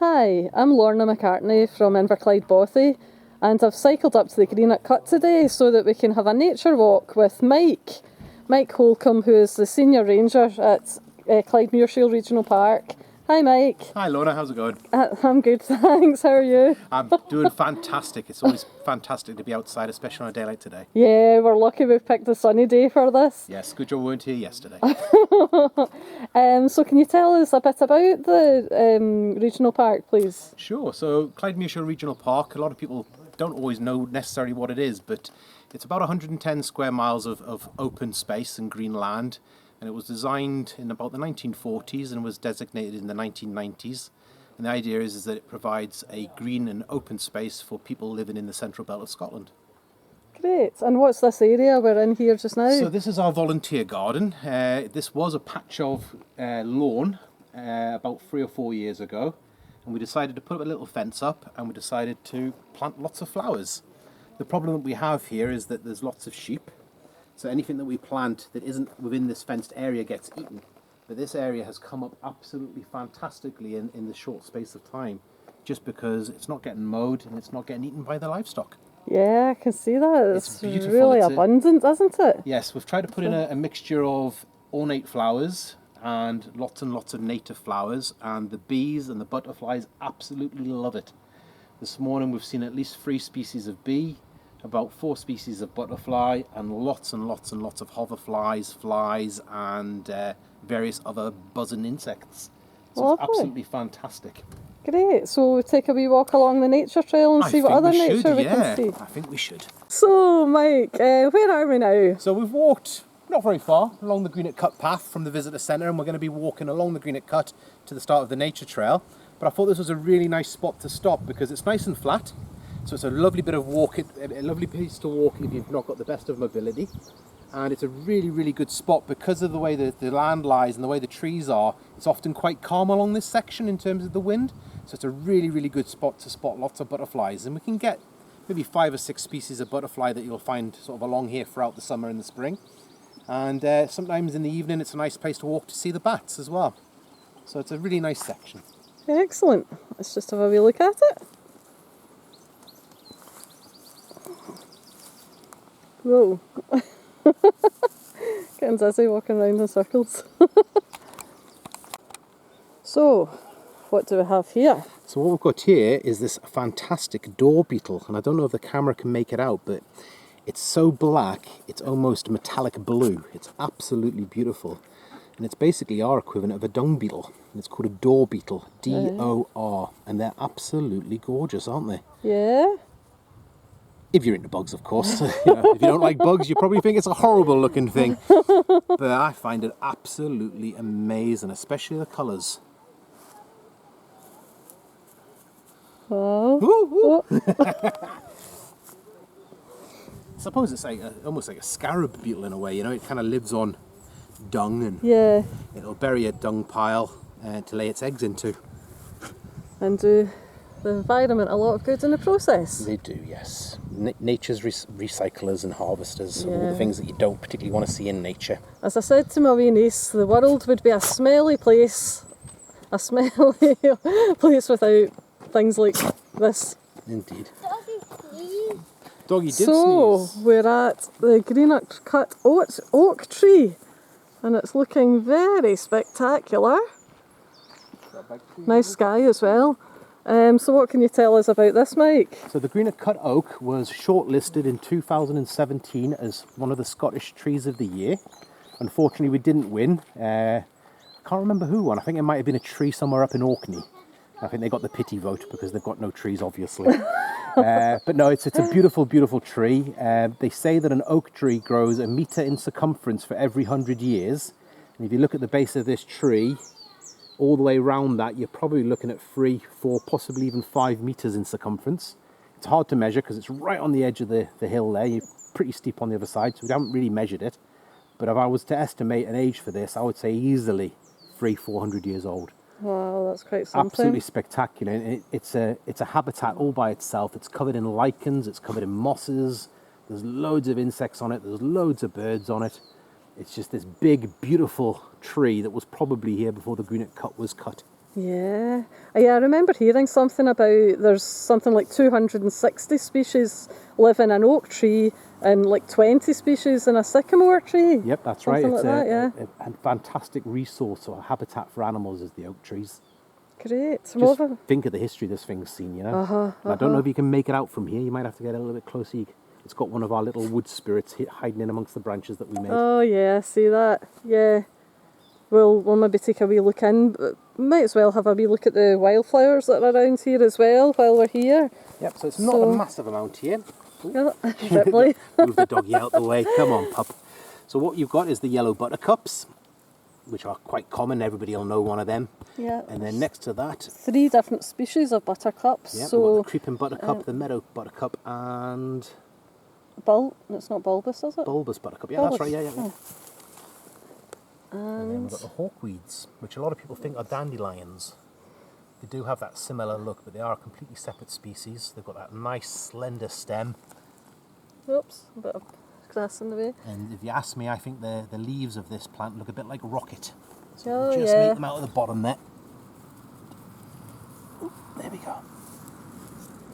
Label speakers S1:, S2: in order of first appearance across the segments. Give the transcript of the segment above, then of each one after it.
S1: Hi, I'm Lorna McCartney from Inverclyde, Bothy, and I've cycled up to the Greenock Cut today so that we can have a nature walk with Mike Holcombe, who is the Senior Ranger at Clyde Muirshiel Regional Park. Hi Mike.
S2: Hi Lorna, how's it going?
S1: I'm good, thanks. How are you?
S2: I'm doing fantastic. It's always fantastic to be outside, especially on a day like today.
S1: Yeah, we're lucky we've picked a sunny day for this.
S2: Yes, good job we weren't here yesterday.
S1: So can you tell us a bit about the regional park, please?
S2: Sure, so Clyde Muirshiel Regional Park, a lot of people don't always know necessarily what it is, but it's about 110 square miles of open space and green land. And it was designed in about the 1940s and was designated in the 1990s. And the idea is that it provides a green and open space for people living in the central belt of Scotland.
S1: Great. And what's this area we're in here just now?
S2: So this is our volunteer garden. This was a patch of lawn about 3 or 4 years ago. And we decided to put a little fence up and we decided to plant lots of flowers. The problem that we have here is that there's lots of sheep. So anything that we plant that isn't within this fenced area gets eaten. But this area has come up absolutely fantastically in the short space of time, just because it's not getting mowed and it's not getting eaten by the livestock.
S1: Yeah, I can see that.
S2: It's beautiful.
S1: Really abundant, isn't it?
S2: Yes, we've tried to put in a mixture of ornate flowers and lots of native flowers, and the bees and the butterflies absolutely love it. This morning we've seen at least 3 species of bee, about 4 species of butterfly, and lots of hoverflies, flies, and various other buzzing insects. So it's absolutely fantastic.
S1: Great. So we'll take a wee walk along the nature trail and see what other nature we can see.
S2: I think we should.
S1: So Mike, where are we now?
S2: So we've walked not very far along the Greenock Cut path from the visitor centre, and we're going to be walking along the Greenock Cut to the start of the nature trail. But I thought this was a really nice spot to stop because it's nice and flat. So it's a lovely bit of walk, a lovely place to walk if you've not got the best of mobility. And it's a really good spot because of the way the land lies and the way the trees are. It's often quite calm along this section in terms of the wind. So it's a really good spot to spot lots of butterflies. And we can get maybe 5 or 6 species of butterfly that you'll find sort of along here throughout the summer and the spring. And sometimes in the evening it's a nice place to walk to see the bats as well. So it's a really nice section.
S1: Excellent. Let's just have a wee look at it. Whoa. Getting dizzy walking around in circles. So, what do we have here?
S2: So what we've got here is this fantastic door beetle, and I don't know if the camera can make it out, but it's so black it's almost metallic blue. It's absolutely beautiful, and it's basically our equivalent of a dung beetle. And it's called a door beetle, D-O-R, and they're absolutely gorgeous, aren't they?
S1: Yeah.
S2: If you're into bugs, of course. If you don't like bugs, you probably think it's a horrible looking thing. But I find it absolutely amazing, especially the colours.
S1: Oh.
S2: I suppose it's like almost like a scarab beetle in a way, it kind of lives on dung, and it'll bury a dung pile to lay its eggs into.
S1: And do the environment a lot of good in the process.
S2: They do, yes. Nature's recyclers and harvesters, all the things that you don't particularly want to see in nature.
S1: As I said to my wee niece, the world would be a smelly place without things like this.
S2: Indeed.
S3: Doggy,
S2: Doggy did
S1: So
S2: sneeze.
S1: we're at the Greenock Cut oak tree, and it's looking very spectacular. Nice sky as well. So what can you tell us about this, Mike?
S2: So the Greenock Cut Oak was shortlisted in 2017 as one of the Scottish Trees of the Year. Unfortunately, we didn't win. I can't remember who won. I think it might have been a tree somewhere up in Orkney. I think they got the pity vote because they've got no trees, obviously. But no, it's a beautiful tree. They say that an oak tree grows 1 metre in circumference for every 100 years. And if you look at the base of this tree, all the way around that, you're probably looking at 3, 4, possibly even 5 metres in circumference. It's hard to measure because it's right on the edge of the hill there. You're pretty steep on the other side, so we haven't really measured it. But if I was to estimate an age for this, I would say easily 300-400 years old.
S1: Wow, that's quite something.
S2: Absolutely spectacular. And it's a habitat all by itself. It's covered in lichens, it's covered in mosses. There's loads of insects on it. There's loads of birds on it. It's just this big, beautiful tree that was probably here before the Greenock Cut was cut.
S1: Yeah. Yeah, I remember hearing something about there's something like 260 species live in an oak tree and like 20 species in a sycamore tree.
S2: Yep, that's
S1: something
S2: right. It's
S1: like that, yeah.
S2: a fantastic resource or habitat for animals is the oak trees.
S1: Great.
S2: Just think of the history this thing's seen, you know. And I don't know if you can make it out from here. You might have to get a little bit closer. It's got one of our little wood spirits hiding in amongst the branches that we made.
S1: Oh yeah, I see that. Yeah. We'll maybe take a wee look in. But might as well have a wee look at the wildflowers that are around here as well while we're here.
S2: Yep, so it's not a massive amount here.
S1: Ripley.
S2: Move the doggy out the way. Come on, pup. So what you've got is the yellow buttercups, which are quite common. Everybody will know one of them.
S1: Yeah.
S2: And then next to that,
S1: 3 different species of buttercups.
S2: yeah,
S1: So
S2: we've got the creeping buttercup, the meadow buttercup, and
S1: it's not bulbous, is it?
S2: bulbous buttercup. Yeah,
S1: Bulbous.
S2: that's right. Yeah.
S1: Oh.
S2: And then we've got the hawkweeds, which a lot of people think are dandelions. They do have that similar look, but they are a completely separate species. They've got that nice slender stem.
S1: Oops, a bit of grass in the way.
S2: And if you ask me, I think the leaves of this plant look a bit like a rocket. So
S1: Oh,
S2: we'll just
S1: yeah.
S2: make them out of the bottom there. There we go.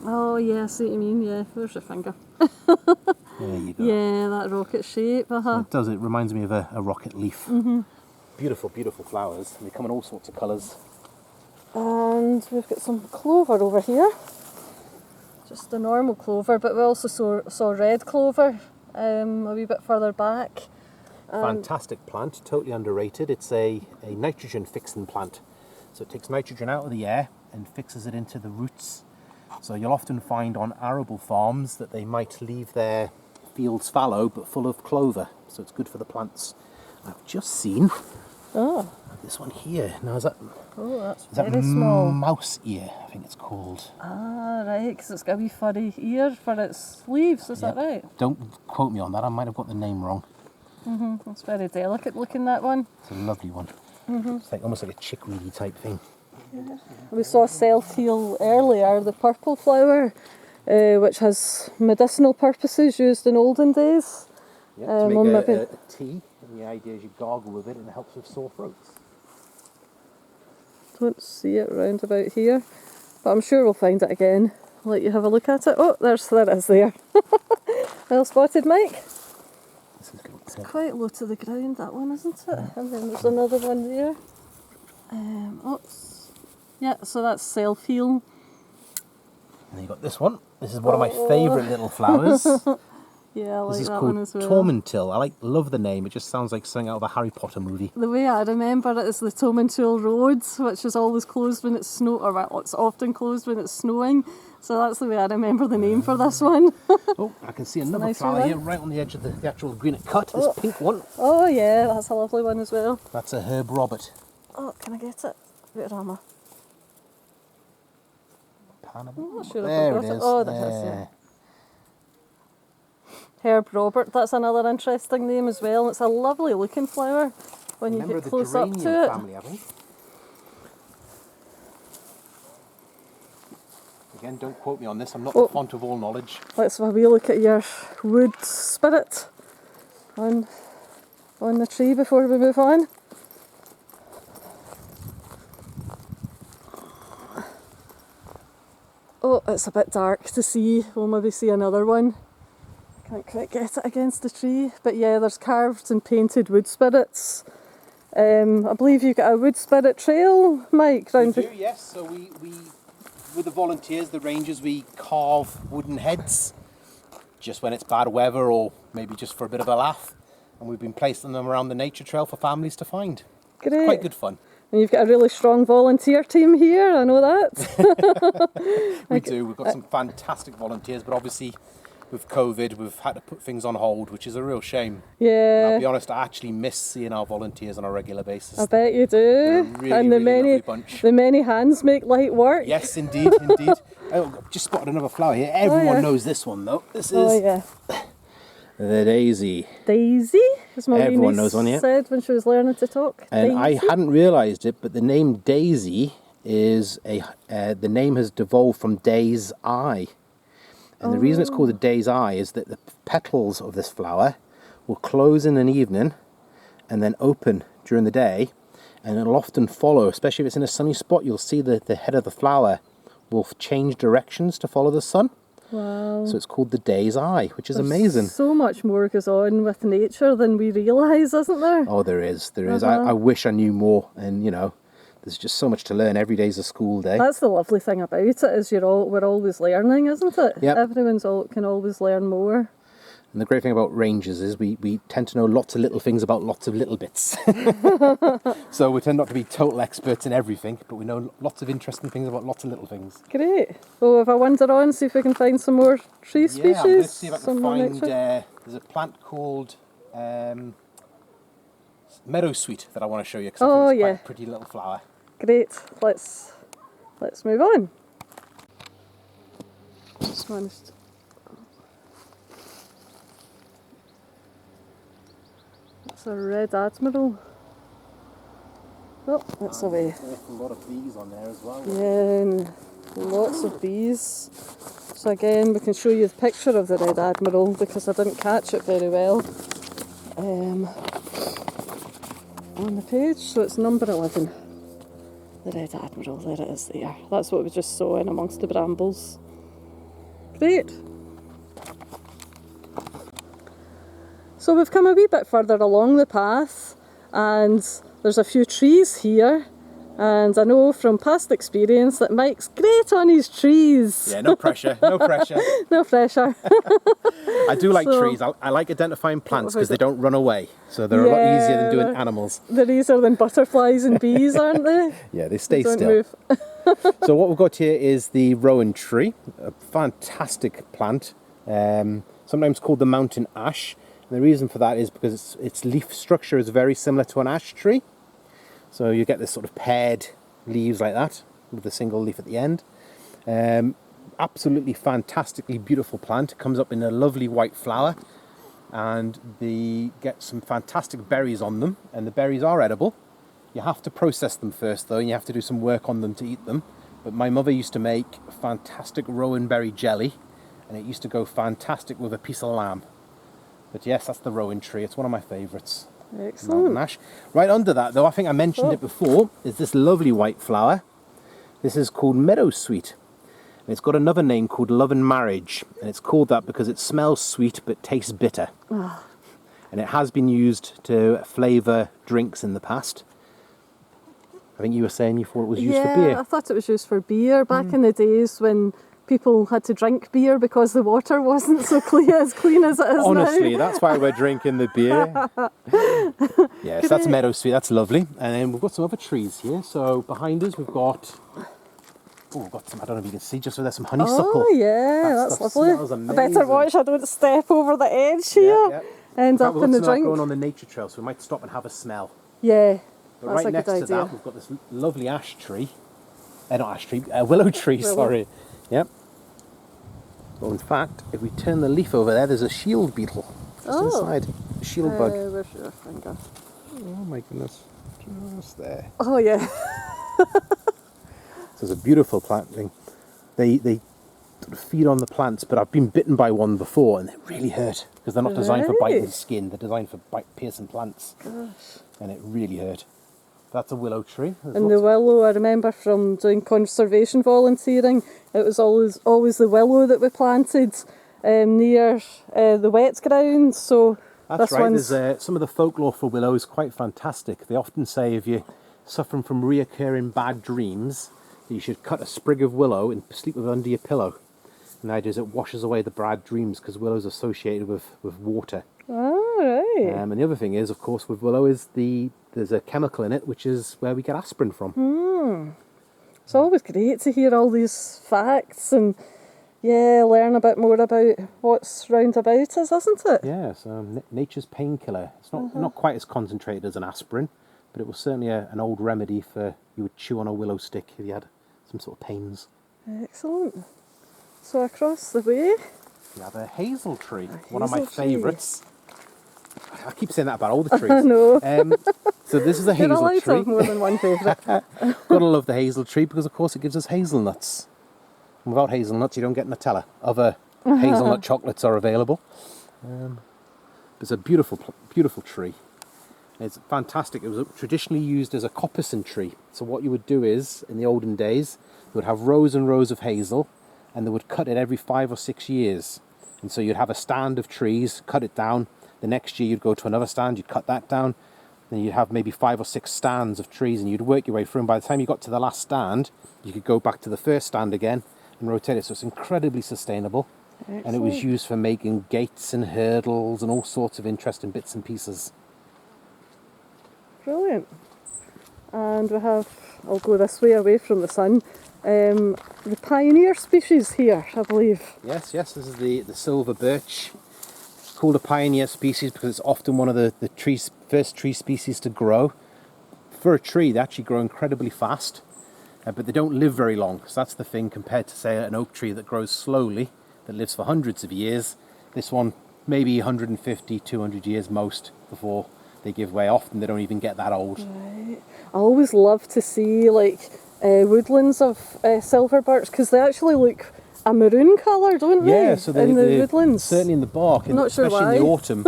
S1: Oh yeah, I see what you mean, yeah. Where's your finger?
S2: There you go.
S1: Yeah, that rocket shape,
S2: It does, it reminds me of a rocket leaf. Beautiful, beautiful flowers. They come in all sorts of colours.
S1: And we've got some clover over here. Just a normal clover, but we also saw red clover a wee bit further back.
S2: Fantastic plant, totally underrated. It's a nitrogen fixing plant. So it takes nitrogen out of the air and fixes it into the roots. So you'll often find on arable farms that they might leave their fields fallow but full of clover. So it's good for the plants. I've just seen this one here. Now is that
S1: That's
S2: is that
S1: very small.
S2: mouse ear, I think it's called.
S1: Ah, right, because it's got a wee furry ear for its leaves, is that right?
S2: Don't quote me on that, I might have got the name wrong.
S1: It's very delicate looking, that one.
S2: It's a lovely one. It's like almost like a chickweedy type thing.
S1: We saw self-heal earlier, the purple flower, which has medicinal purposes used in olden days.
S2: Yeah, to make a tea, and the idea is you gargle with it and it helps with sore throats.
S1: Don't see it round about here, but I'm sure we'll find it again. I'll let you have a look at it. Oh, there it is there. Well spotted, Mike.
S2: This is good.
S1: It's quite low to the ground, that one, isn't it? And then there's another one there. Yeah, so that's self-heal.
S2: And then you got this one. This is one of my favourite little flowers.
S1: Yeah, I like
S2: This is
S1: that
S2: called
S1: one as well.
S2: Tormentil. Love the name. It just sounds like something out of a Harry Potter movie.
S1: The way I remember it is the Tomintoul Road, which is always closed when it's it's often closed when it's snowing. So that's the way I remember the name for this one.
S2: Oh, I can see another
S1: nice
S2: flower
S1: one.
S2: here right on the edge of the actual Greenock cut. This pink one.
S1: Oh yeah, that's a lovely one as well.
S2: That's a Herb Robert.
S1: Oh, can I get it? Wait, Rama.
S2: I'm
S1: not sure if
S2: there
S1: I've
S2: it
S1: got it.
S2: is.
S1: Oh, there it is, yeah. Herb Robert, that's another interesting name as well. It's a lovely looking flower when you get close up to it.
S2: Family, I think. Again, don't quote me on this. I'm not the font of all knowledge.
S1: Let's have a wee look at your wood spirit on the tree before we move on. Oh, it's a bit dark to see. We'll maybe see another one. Can't quite get it against the tree. But yeah, there's carved and painted wood spirits. I believe you got a wood spirit trail, Mike, round
S2: We do, yes. So we with the volunteers, the rangers, we carve wooden heads just when it's bad weather or maybe just for a bit of a laugh. And we've been placing them around the nature trail for families to find.
S1: Great.
S2: It's quite good fun.
S1: And you've got a really strong volunteer team here, I know that.
S2: We do. We've got some fantastic volunteers, but obviously with COVID, we've had to put things on hold, which is a real shame. And I'll be
S1: Yeah,
S2: honest, I actually miss seeing our volunteers on a regular basis.
S1: I bet you
S2: They're a
S1: do.
S2: really,
S1: And the
S2: really lovely bunch.
S1: many hands make light work.
S2: Yes, indeed, indeed. Oh, I've just spotted another flower here. Everyone
S1: yeah.
S2: knows this one, though. This
S1: Oh
S2: is
S1: yeah.
S2: the daisy.
S1: Daisy, as my wee
S2: Everyone
S1: niece
S2: knows one, yeah.
S1: said when she was learning to talk.
S2: And I
S1: Daisy.
S2: hadn't realised it, but the name Daisy is the name has devolved from day's eye. And the reason it's called a day's eye is that the petals of this flower will close in an evening and then open during the day. and it'll often follow, especially if it's in a sunny spot. You'll see the head of the flower will change directions to follow the sun.
S1: Wow.
S2: So it's called the day's eye, which is amazing.
S1: So much more goes on with nature than we realise, isn't there?
S2: Oh, there is. I wish I knew more, and you know, there's just so much to learn. Every day's a school day.
S1: That's the lovely thing about it, is we're always learning, isn't it?
S2: Yep.
S1: Can always learn more.
S2: And the great thing about rangers is we tend to know lots of little things about lots of little bits. So we tend not to be total experts in everything, but we know lots of interesting things about lots of little things.
S1: Great. Well, if I wander on, see if we can find some more tree species.
S2: Yeah, let's see if I can
S1: some more
S2: find,
S1: nature.
S2: there's a plant called Meadow Sweet that I want to show you, because
S1: Oh,
S2: I think it's
S1: yeah.
S2: quite a pretty little flower.
S1: Great. Let's move on. Just managed. That's a red Admiral. Oh, that's away.
S2: There's a lot of bees on there as well.
S1: Yeah, and lots of bees. So again, we can show you the picture of the red Admiral because I didn't catch it very well on the page. So it's number 11. The red Admiral, there it is there. That's what we just saw in amongst the brambles. Great. So we've come a wee bit further along the path and there's a few trees here, and I know from past experience that Mike's great on his trees.
S2: Yeah, no pressure, no pressure.
S1: No pressure.
S2: I do like trees. I like identifying plants because they don't run away. So they're a lot easier than doing animals.
S1: They're easier than butterflies and bees, aren't they?
S2: Yeah, they stay
S1: Don't
S2: still.
S1: move.
S2: So what we've got here is the Rowan Tree, a fantastic plant, sometimes called the mountain ash. And the reason for that is because its leaf structure is very similar to an ash tree. So you get this sort of paired leaves like that, with a single leaf at the end. Absolutely fantastically beautiful plant. It comes up in a lovely white flower, and they get some fantastic berries on them, and the berries are edible. You have to process them first though, and you have to do some work on them to eat them. But my mother used to make fantastic rowan berry jelly, and it used to go fantastic with a piece of lamb. But yes, that's the Rowan Tree. It's one of my favourites.
S1: Excellent.
S2: Mountain ash. Right under that, though, I think I mentioned it before, is this lovely white flower. This is called Meadow Sweet. And it's got another name called Love and Marriage. And it's called that because it smells sweet but tastes bitter.
S1: Oh.
S2: And it has been used to flavour drinks in the past. I think you were saying you thought it was used for beer.
S1: Yeah, I thought it was used for beer back in the days when people had to drink beer because the water wasn't so clean as it is
S2: Honestly,
S1: now.
S2: that's why we're drinking the beer. Yes, that's Meadow Sweet. That's lovely. And then we've got some other trees here. So behind us, we've got some, I don't know if you can see, just so there's some honeysuckle.
S1: Oh yeah,
S2: That
S1: that's
S2: stuff
S1: lovely.
S2: smells
S1: I
S2: amazing.
S1: better watch I don't step over the edge here.
S2: Yeah.
S1: End up
S2: We've
S1: in
S2: got
S1: the
S2: some
S1: drink.
S2: going on the nature trail, so we might stop and have a smell.
S1: Yeah,
S2: But
S1: that's
S2: right
S1: a
S2: next
S1: good
S2: to
S1: idea.
S2: that, we've got this lovely ash tree. Not ash tree, willow tree,
S1: Willow.
S2: sorry. Yep. Well, in fact, if we turn the leaf over there, there's a shield beetle just inside. A shield bug.
S1: Where's your finger?
S2: Oh my goodness. Just there.
S1: Oh yeah.
S2: So it's a beautiful plant thing. They sort of feed on the plants, but I've been bitten by one before and they really hurt because they're not designed for biting the skin. They're designed for piercing plants.
S1: Gosh.
S2: And it really hurt. That's a willow tree. There's
S1: And the willow, I remember from doing conservation volunteering, it was always the willow that we planted near the wet ground. So
S2: That's
S1: this
S2: right.
S1: one's
S2: There's some of the folklore for willow is quite fantastic. They often say if you're suffering from reoccurring bad dreams, that you should cut a sprig of willow and sleep with it under your pillow. And the idea is it washes away the bad dreams because willow's associated with water.
S1: oh, right.
S2: And the other thing is, of course, with willow is there's a chemical in it which is where we get aspirin from.
S1: It's always great to hear all these facts and learn a bit more about what's round about us, isn't it?
S2: Yeah, so nature's painkiller. It's not quite as concentrated as an aspirin, but it was certainly an old remedy for you would chew on a willow stick if you had some sort of pains.
S1: Excellent. So across the way.
S2: We have a hazel tree, one
S1: hazel
S2: of my
S1: tree.
S2: favourites. I keep saying that about all the trees.
S1: I know.
S2: So this is a
S1: You're
S2: hazel
S1: allowed to
S2: tree.
S1: have more than one favourite.
S2: Gotta love the hazel tree because, of course, it gives us hazelnuts. And without hazelnuts, you don't get Nutella. Other hazelnut chocolates are available. It's a beautiful, beautiful tree. It's fantastic. It was traditionally used as a coppice tree. So what you would do is, in the olden days, you would have rows and rows of hazel, and they would cut it every 5 or 6 years. And so you'd have a stand of trees, cut it down. The next year you'd go to another stand, you'd cut that down. Then you'd have maybe 5 or 6 stands of trees, and you'd work your way through. And by the time you got to the last stand, you could go back to the first stand again and rotate it. So it's incredibly sustainable. Excellent. And it was used for making gates and hurdles and all sorts of interesting bits and pieces.
S1: Brilliant. And we have, I'll go this way away from the sun, the pioneer species here, I believe.
S2: Yes, this is the silver birch. It's called a pioneer species because it's often one of the first tree species to grow. For a tree, they actually grow incredibly fast, but they don't live very long. So that's the thing compared to, say, an oak tree that grows slowly, that lives for hundreds of years. This one, maybe 150, 200 years most before they give way. Often they don't even get that old.
S1: Right. I always love to see woodlands of silver birch because they actually look a maroon colour, don't they?
S2: Yeah, so in the
S1: woodlands.
S2: Certainly in the bark, and especially in the autumn,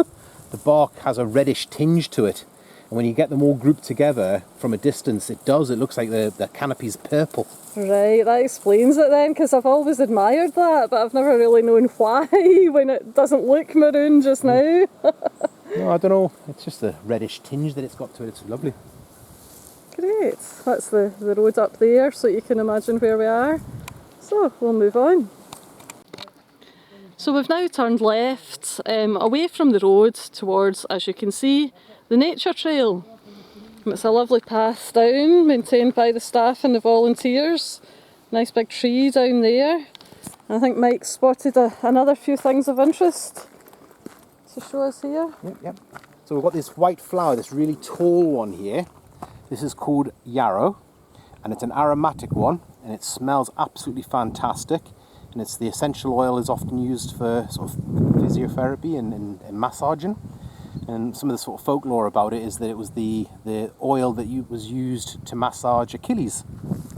S2: the bark has a reddish tinge to it. And when you get them all grouped together from a distance, it looks like the canopy's purple.
S1: Right, that explains it then, because I've always admired that, but I've never really known why when it doesn't look maroon just now.
S2: No, I don't know. It's just the reddish tinge that it's got to it. It's lovely.
S1: Great. That's the road up there, so you can imagine where we are. So we'll move on. So we've now turned left, away from the road towards, as you can see, the nature trail. It's a lovely path down, maintained by the staff and the volunteers. Nice big tree down there. I think Mike spotted another few things of interest to show us here.
S2: Yep. So we've got this white flower, this really tall one here. This is called Yarrow, and it's an aromatic one, and it smells absolutely fantastic. And it's the essential oil is often used for sort of physiotherapy and massaging. And some of the sort of folklore about it is that it was the oil that was used to massage Achilles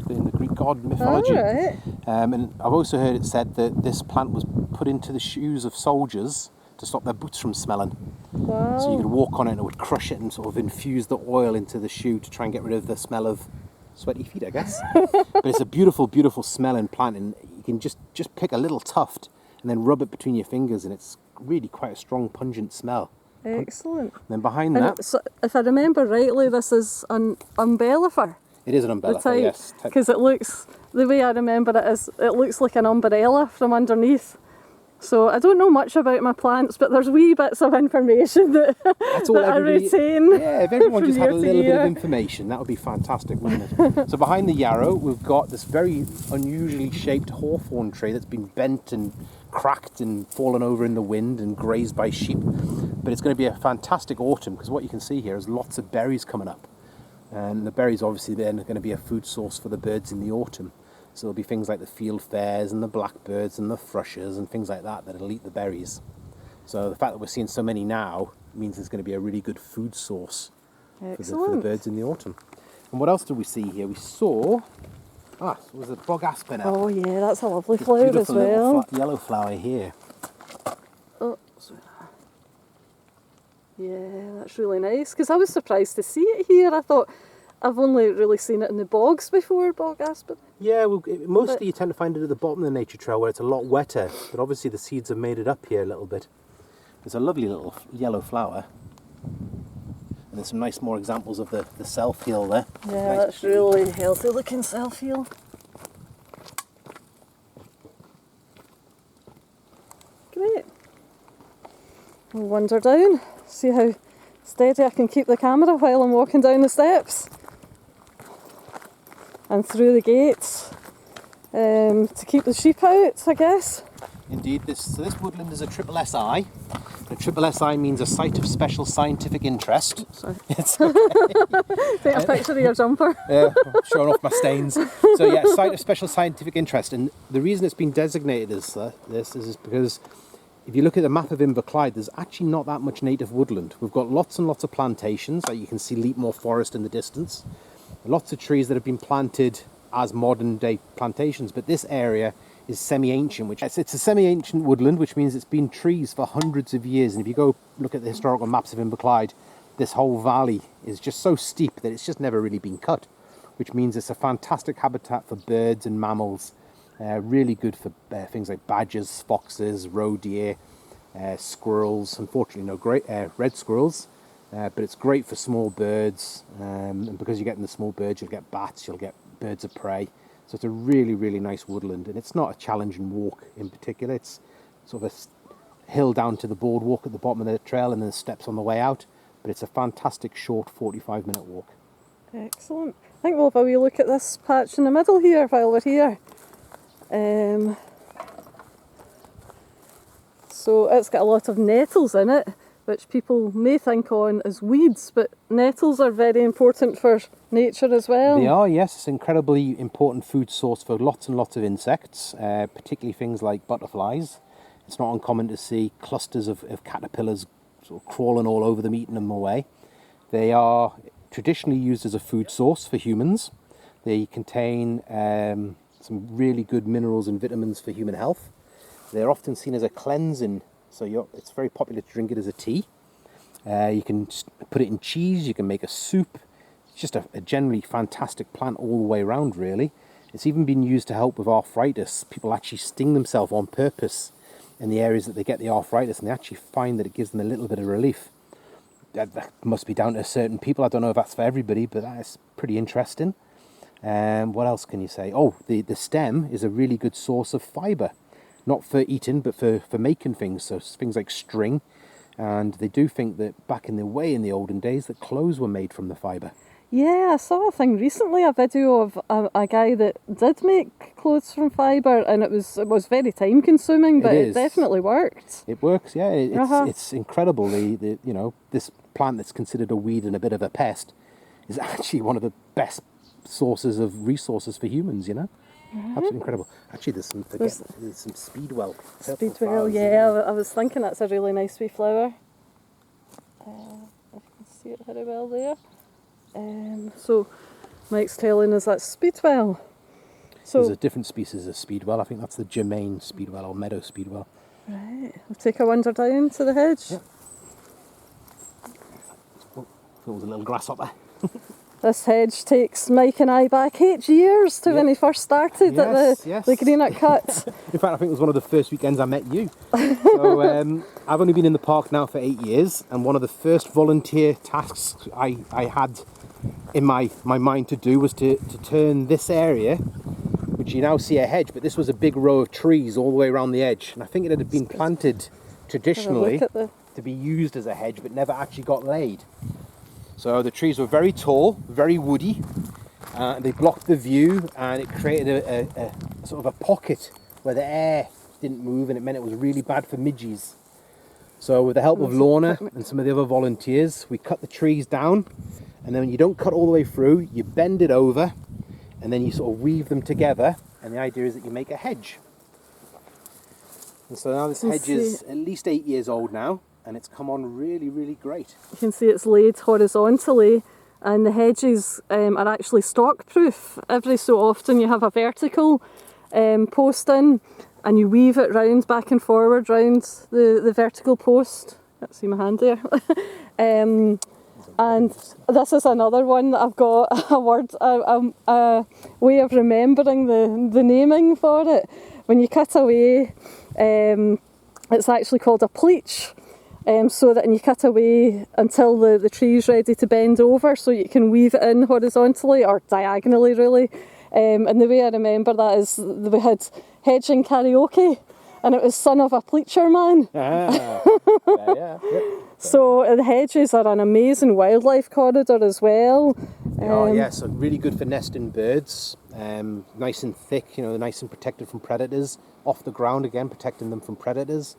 S2: in the Greek god mythology.
S1: Oh, right.
S2: And I've also heard it said that this plant was put into the shoes of soldiers to stop their boots from smelling.
S1: Wow.
S2: So you could walk on it and it would crush it and sort of infuse the oil into the shoe to try and get rid of the smell of sweaty feet, I guess. But it's a beautiful, beautiful smelling plant, and you can just pick a little tuft and then rub it between your fingers, and it's really quite a strong, pungent smell.
S1: Excellent.
S2: And then behind that...
S1: So if I remember rightly, this is an umbellifer.
S2: It is an umbellifer, yes.
S1: Because it looks, the way I remember it is, it looks like an umbrella from underneath. So I don't know much about my plants, but there's wee bits of information that I retain.
S2: Yeah, if everyone just had a little bit of
S1: year.
S2: information, that would be fantastic, wouldn't it? So behind the yarrow, we've got this very unusually shaped hawthorn tree that's been bent and cracked and fallen over in the wind and grazed by sheep. But it's going to be a fantastic autumn, because what you can see here is lots of berries coming up. And the berries obviously then are going to be a food source for the birds in the autumn. So there'll be things like the fieldfares and the blackbirds and the thrushes and things like that that'll eat the berries. So the fact that we're seeing so many now means there's going to be a really good food source for the birds in the autumn. And what else did we see here? We saw, it was a bog aspen.
S1: Oh yeah, that's a lovely flower as well.
S2: Little yellow flower here.
S1: Oh, yeah, that's really nice, because I was surprised to see it here. I thought, I've only really seen it in the bogs before, bog aspen.
S2: Yeah, well, mostly you tend to find it at the bottom of the nature trail where it's a lot wetter, but obviously the seeds have made it up here a little bit. It's a lovely little yellow flower. And there's some nice more examples of the self-heal there.
S1: Yeah,
S2: nice.
S1: that's really healthy looking self-heal. Great. We'll wander down, see how steady I can keep the camera while I'm walking down the steps. And through the gates to keep the sheep out, I guess.
S2: Indeed, this woodland is a triple SI. A triple SI means a site of special scientific interest.
S1: Sorry.
S2: It's okay.
S1: Take a picture of your jumper.
S2: Yeah, showing off my stains. So yeah, site of special scientific interest, and the reason it's been designated as this is because if you look at the map of Inverclyde, there's actually not that much native woodland. We've got lots and lots of plantations, like you can see Leapmore Forest in the distance. Lots of trees that have been planted as modern day plantations, but this area is semi-ancient, it's a semi-ancient woodland, which means it's been trees for hundreds of years. And if you go look at the historical maps of Inverclyde, this whole valley is just so steep that it's just never really been cut, which means it's a fantastic habitat for birds and mammals. Really good for things like badgers, foxes, roe deer, squirrels. Unfortunately, no great red squirrels, but it's great for small birds. And because you're getting the small birds, you'll get bats, you'll get birds of prey. So it's a really, really nice woodland, and it's not a challenging walk in particular. It's sort of a hill down to the boardwalk at the bottom of the trail, and then steps on the way out. But it's a fantastic short 45-minute walk.
S1: Excellent. I think we'll have a wee look at this patch in the middle here while we're here. So it's got a lot of nettles in it, which people may think on as weeds, but nettles are very important for nature as well.
S2: They are, yes. It's an incredibly important food source for lots and lots of insects, particularly things like butterflies. It's not uncommon to see clusters of caterpillars sort of crawling all over them, eating them away. They are traditionally used as a food source for humans. They contain some really good minerals and vitamins for human health. They're often seen as a cleansing, so it's very popular to drink it as a tea. You can put it in cheese, you can make a soup. It's just a generally fantastic plant all the way around, really. It's even been used to help with arthritis. People actually sting themselves on purpose in the areas that they get the arthritis, and they actually find that it gives them a little bit of relief. That must be down to certain people. I don't know if that's for everybody, but that is pretty interesting. What else can you say? Oh, the stem is a really good source of fibre. Not for eating, but for making things. So things like string. And they do think that back in the olden days, that clothes were made from the fibre.
S1: Yeah, I saw a thing recently, a video of a guy that did make clothes from fibre, and it was very time consuming, but it definitely worked.
S2: It works, yeah. It's incredible. This plant that's considered a weed and a bit of a pest is actually one of the best sources of resources for humans, Absolutely incredible. Actually, there's some speedwell.
S1: Speedwell, yeah. I was thinking that's a really nice wee flower. If you can see it very well there. So Mike's telling us that's speedwell. So
S2: there's a different species of speedwell. I think that's the Germain speedwell or meadow speedwell.
S1: Right. We'll take a wander down to the hedge.
S2: Yep. Oh, there was a little grasshopper.
S1: This hedge takes Mike and I back 8 years to when he first started at the Greenock cut.
S2: In fact, I think it was one of the first weekends I met you. So I've only been in the park now for 8 years, and one of the first volunteer tasks I had in my mind to do was to turn this area, which you now see a hedge, but this was a big row of trees all the way around the edge, and I think it had been planted traditionally to be used as a hedge, but never actually got laid. So the trees were very tall, very woody, they blocked the view, and it created a sort of a pocket where the air didn't move, and it meant it was really bad for midges. So with the help of Lorna and some of the other volunteers, we cut the trees down, and then you don't cut all the way through, you bend it over, and then you sort of weave them together, and the idea is that you make a hedge. And so now this hedge is at least 8 years old now, and it's come on really, really great.
S1: You can see it's laid horizontally, and the hedges are actually stock proof. Every so often you have a vertical post in, and you weave it round, back and forward round the vertical post. Let's see my hand there. And this is another one that I've got a way of remembering the naming for it. When you cut away, it's actually called a pleach. And you cut away until the tree's ready to bend over, so you can weave it in horizontally or diagonally, really. And the way I remember that is we had hedging karaoke, and it was Son of a Pleacher Man.
S2: Yeah.
S1: So the hedges are an amazing wildlife corridor as well.
S2: So really good for nesting birds. Nice and thick, nice and protected from predators. Off the ground again, protecting them from predators.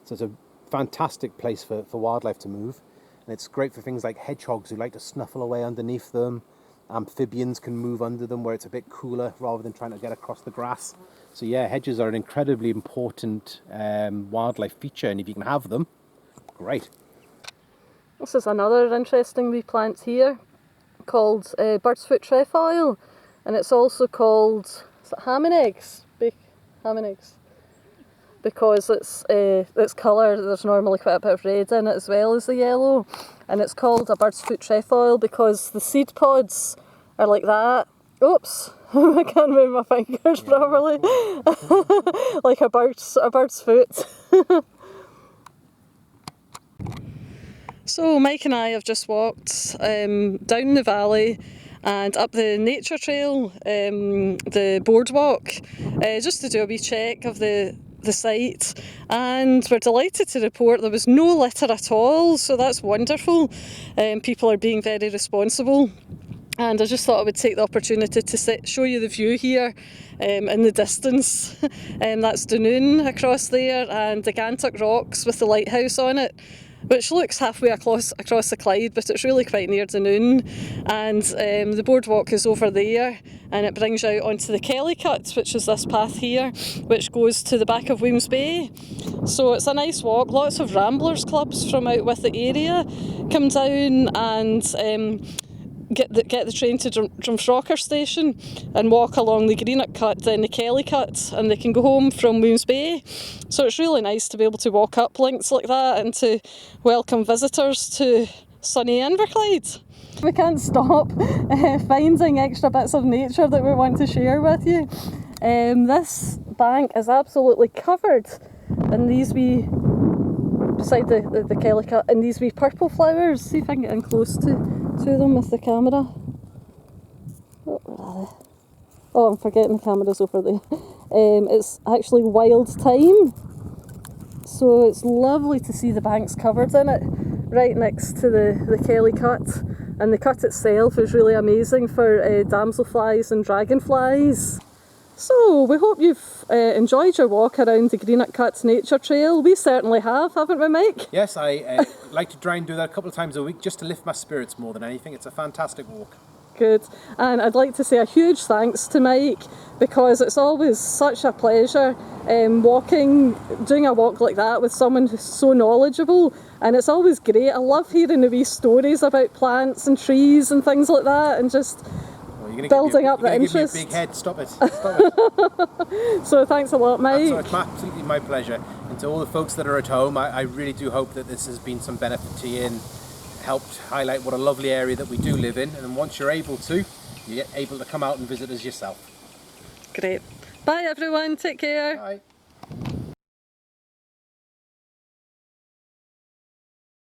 S2: So it's a fantastic place for wildlife to move, and it's great for things like hedgehogs who like to snuffle away underneath them. Amphibians can move under them where it's a bit cooler rather than trying to get across the grass. So yeah, hedges are an incredibly important wildlife feature, and if you can have them, great.
S1: This is another interesting wee plant here called Birchfoot Trefoil, and it's also called ham and eggs. Ham and eggs. because its colour, there's normally quite a bit of red in it as well as the yellow. And it's called a bird's foot trefoil because the seed pods are like that. Oops, I can't move my fingers properly. Like a bird's foot. So Mike and I have just walked down the valley and up the nature trail, the boardwalk, just to do a wee check of the site, and we're delighted to report there was no litter at all, so that's wonderful. People are being very responsible, and I just thought I would take the opportunity to show you the view here in the distance. That's Dunoon across there and the Gantock Rocks with the lighthouse on it, which looks halfway across the Clyde, but it's really quite near Dunoon. And the boardwalk is over there, and it brings you out onto the Kelly Cut, which is this path here, which goes to the back of Williams Bay. So it's a nice walk. Lots of ramblers clubs from out with the area come down and get the train to Drumfrocker station and walk along the Greenock Cut, then the Kelly Cut, and they can go home from Williams Bay. So it's really nice to be able to walk up links like that and to welcome visitors to sunny Inverclyde. We can't stop finding extra bits of nature that we want to share with you. This bank is absolutely covered in these wee, beside the Kelly Cut, in these wee purple flowers. See if I can get in close to them with the camera. Oh, where are they? Oh, I'm forgetting the camera's over there. It's actually wild thyme, so it's lovely to see the banks covered in it, right next to the Kelly Cut. And the cut itself is really amazing for damselflies and dragonflies. So we hope you've enjoyed your walk around the Greenock Cut Nature Trail. We certainly have, haven't we, Mike?
S2: Yes, I like to try and do that a couple of times a week just to lift my spirits more than anything. It's a fantastic walk.
S1: Good. And I'd like to say a huge thanks to Mike, because it's always such a pleasure doing a walk like that with someone who's so knowledgeable, and it's always great. I love hearing the wee stories about plants and trees and things like that, and just building up the interest.
S2: Give me a big head. Stop it. Stop it.
S1: So thanks a lot, Mike.
S2: It's absolutely my pleasure. And to all the folks that are at home, I really do hope that this has been some benefit to you and helped highlight what a lovely area that we do live in. And once you're able to come out and visit us yourself.
S1: Great. Bye everyone. Take care.
S2: Bye.